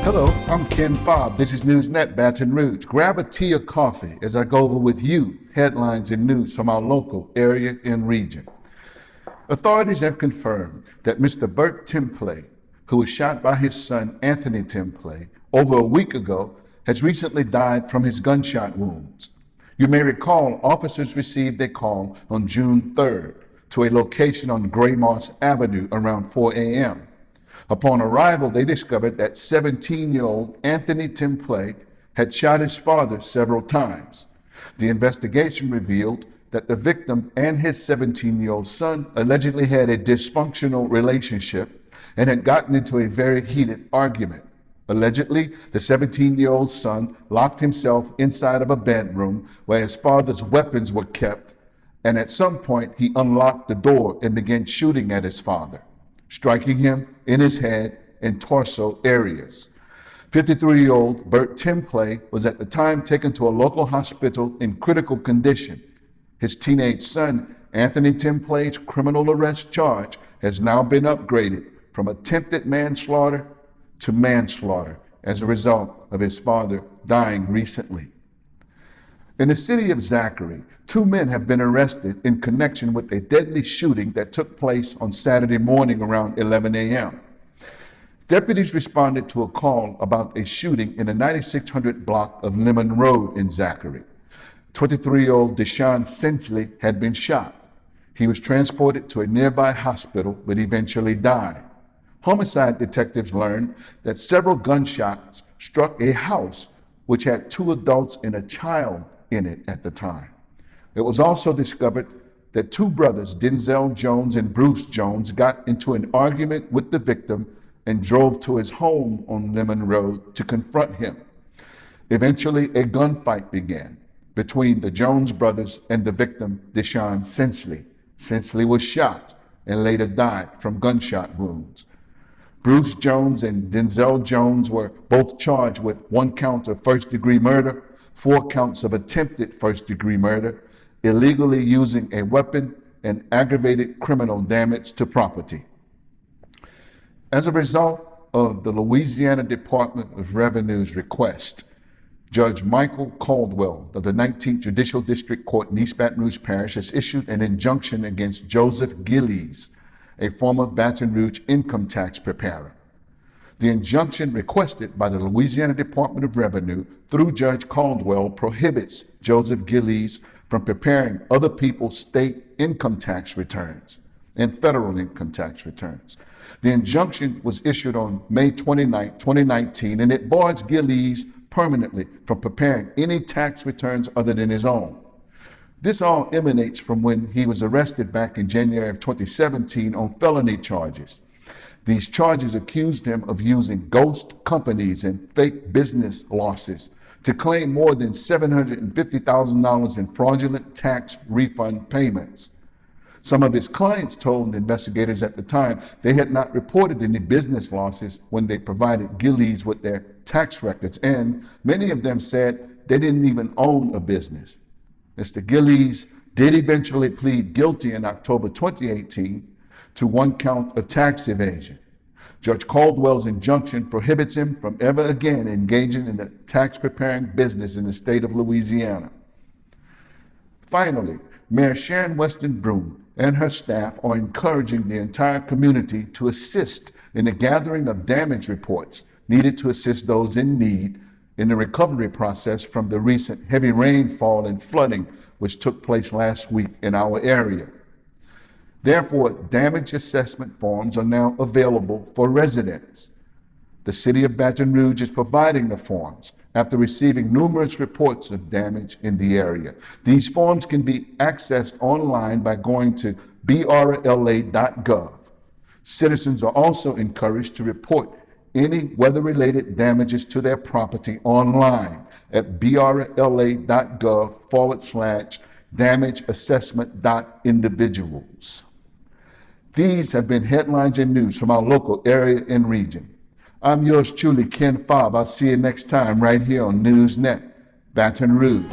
Hello, I'm Ken Fobb. This is NewsNet, Baton Rouge. Grab a tea or coffee as I go over with you headlines and news from our local area and region. Authorities have confirmed that Mr. Bert Templey, who was shot by his son Anthony Templey over a week ago, has recently died from his gunshot wounds. You may recall officers received a call on June 3rd to a location on Gray Moss Avenue around 4 a.m. Upon arrival, they discovered that 17-year-old Anthony Templey had shot his father several times. The investigation revealed that the victim and his 17-year-old son allegedly had a dysfunctional relationship and had gotten into a very heated argument. Allegedly, the 17-year-old son locked himself inside of a bedroom where his father's weapons were kept, and at some point he unlocked the door and began shooting at his father, striking him in his head and torso areas. 53-year-old Bert Templey was at the time taken to a local hospital in critical condition. His teenage son, Anthony Templey's criminal arrest charge has now been upgraded from attempted manslaughter to manslaughter as a result of his father dying recently. In the city of Zachary, 2 men have been arrested in connection with a deadly shooting that took place on Saturday morning around 11 a.m. Deputies responded to a call about a shooting in the 9600 block of Lemon Road in Zachary. 23-year-old Deshaun Sensley had been shot. He was transported to a nearby hospital but eventually died. Homicide detectives learned that several gunshots struck a house which had 2 adults and a child in it at the time. It was also discovered that 2 brothers, Denzel Jones and Bruce Jones, got into an argument with the victim and drove to his home on Lemon Road to confront him. Eventually, a gunfight began between the Jones brothers and the victim, Deshaun Sensley. Sensley was shot and later died from gunshot wounds. Bruce Jones and Denzel Jones were both charged with 1 count of first-degree murder, 4 counts of attempted first-degree murder, illegally using a weapon, and aggravated criminal damage to property. As a result of the Louisiana Department of Revenue's request, Judge Michael Caldwell of the 19th Judicial District Court in East Baton Rouge Parish has issued an injunction against Joseph Gillies, a former Baton Rouge income tax preparer. The injunction requested by the Louisiana Department of Revenue through Judge Caldwell prohibits Joseph Gillies from preparing other people's state income tax returns and federal income tax returns. The injunction was issued on May 29, 2019, and it bars Gillies permanently from preparing any tax returns other than his own. This all emanates from when he was arrested back in January of 2017 on felony charges. These charges accused him of using ghost companies and fake business losses to claim more than $750,000 in fraudulent tax refund payments. Some of his clients told investigators at the time they had not reported any business losses when they provided Gillies with their tax records, and many of them said they didn't even own a business. Mr. Gillies did eventually plead guilty in October 2018 to 1 count of tax evasion. Judge Caldwell's injunction prohibits him from ever again engaging in a tax-preparing business in the state of Louisiana. Finally, Mayor Sharon Weston Broome and her staff are encouraging the entire community to assist in the gathering of damage reports needed to assist those in need in the recovery process from the recent heavy rainfall and flooding which took place last week in our area. Therefore, damage assessment forms are now available for residents. The City of Baton Rouge is providing the forms after receiving numerous reports of damage in the area. These forms can be accessed online by going to brla.gov. Citizens are also encouraged to report any weather-related damages to their property online at brla.gov/damageassessment.individuals. These have been headlines and news from our local area and region. I'm yours truly, Ken Fobb. I'll see you next time right here on NewsNet, Baton Rouge.